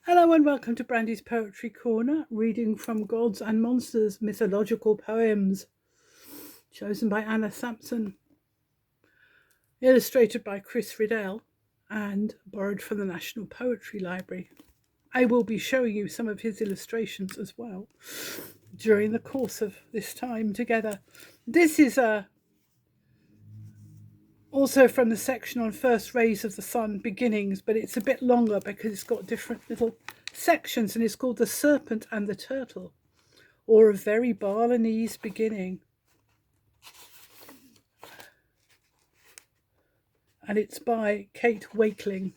Hello and welcome to Brandy's Poetry Corner, reading from Gods and Monsters mythological poems, chosen by Anna Sampson, illustrated by Chris Riddell, and borrowed from the National Poetry Library. I will be showing you some of his illustrations as well during the course of this time together. This is also from the section on First Rays of the Sun Beginnings, but it's a bit longer because it's got different little sections, and it's called The Serpent and the Turtle, or A Very Balinese Beginning. And it's by Kate Wakeling.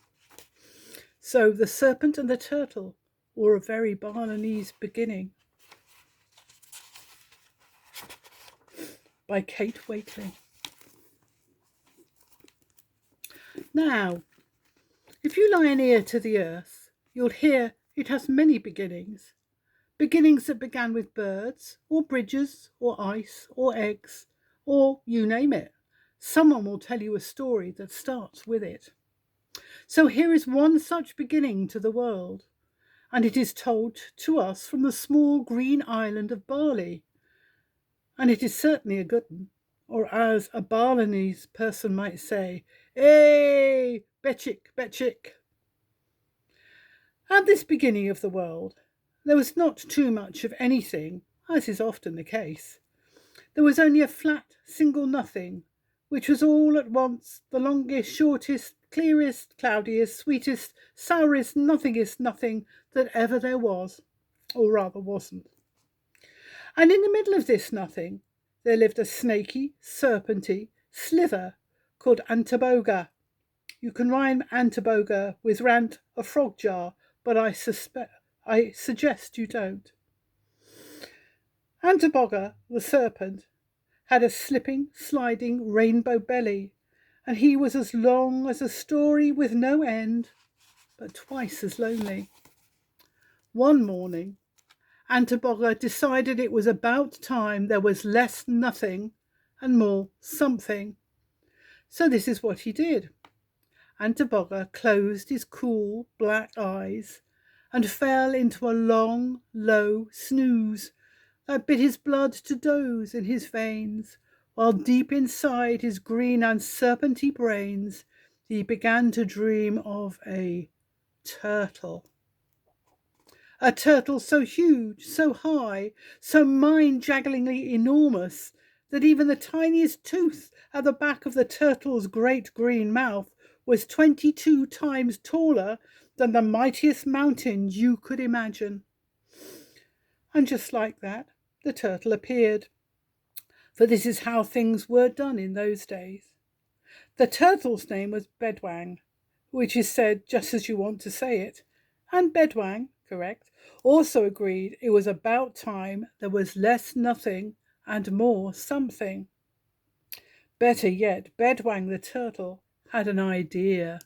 So The Serpent and the Turtle, or A Very Balinese Beginning, by Kate Wakeling. Now, if you lie an ear to the earth, you'll hear it has many beginnings. Beginnings that began with birds, or bridges, or ice, or eggs, or you name it. Someone will tell you a story that starts with it. So here is one such beginning to the world, and it is told to us from the small green island of Bali. And it is certainly a good one, or as a Balinese person might say, "Hey, betchik, betchik." At this beginning of the world, there was not too much of anything, as is often the case. There was only a flat, single nothing, which was all at once the longest, shortest, clearest, cloudiest, sweetest, sourest, nothingest nothing that ever there was, or rather wasn't. And in the middle of this nothing, there lived a snaky, serpenty slither called Antaboga. You can rhyme Antaboga with rant, a frog jar, but I suggest you don't. Antaboga, the serpent, had a slipping, sliding rainbow belly, and he was as long as a story with no end, but twice as lonely. One morning, Antaboga decided it was about time there was less nothing and more something. So this is what he did. Antaboga closed his cool black eyes and fell into a long, low snooze that bid his blood to doze in his veins, while deep inside his green and serpenty brains he began to dream of a turtle. A turtle so huge, so high, so mind-jagglingly enormous that even the tiniest tooth at the back of the turtle's great green mouth was 22 times taller than the mightiest mountain you could imagine. And just like that, the turtle appeared. For this is how things were done in those days. The turtle's name was Bedwang, which is said just as you want to say it, and Bedwang, correct, also agreed it was about time there was less nothing and more something. Better yet, Bedwang the turtle had an idea.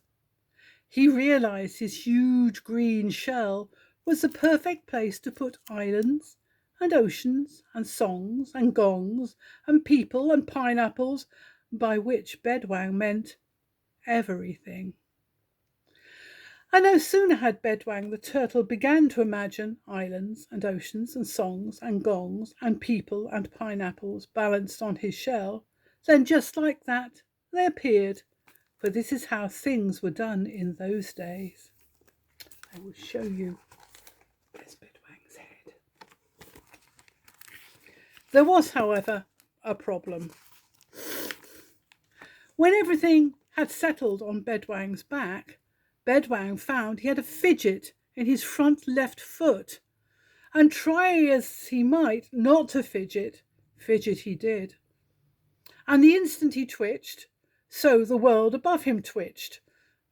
He realized his huge green shell was the perfect place to put islands and oceans and songs and gongs and people and pineapples, by which Bedwang meant everything. And no sooner had Bedwang the turtle began to imagine islands and oceans and songs and gongs and people and pineapples balanced on his shell, then just like that they appeared, for this is how things were done in those days. I will show you. There's Bedwang's head. There was, however, a problem. When everything had settled on Bedwang's back, Bedwang found he had a fidget in his front left foot, and try as he might not to fidget, fidget he did. And the instant he twitched, so the world above him twitched,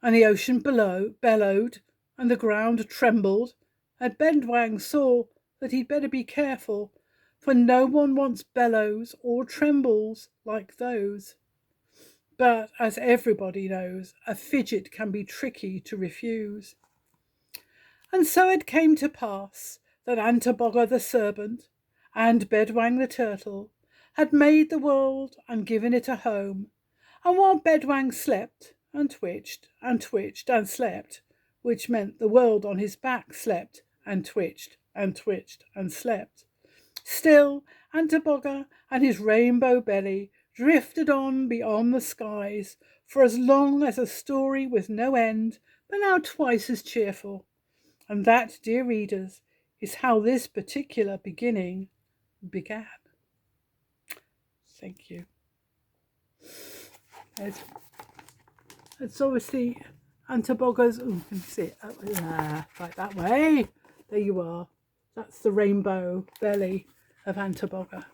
and the ocean below bellowed, and the ground trembled, and Bedwang saw that he'd better be careful, for no one wants bellows or trembles like those. But, as everybody knows, a fidget can be tricky to refuse. And so it came to pass that Antaboga the serpent and Bedwang the turtle had made the world and given it a home, and while Bedwang slept and twitched and twitched and slept, which meant the world on his back slept and twitched and twitched and slept. Still, Antibogger and his rainbow belly drifted on beyond the skies for as long as a story with no end, but now twice as cheerful. And that, dear readers, is how this particular beginning began. Thank you. It's obviously Antibogger's. Oh, you can see it right that way. There you are. That's the rainbow belly of Antibogger.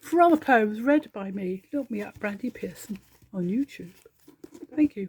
For other poems read by me, look me up, Brandy Pearson, on YouTube. Thank you.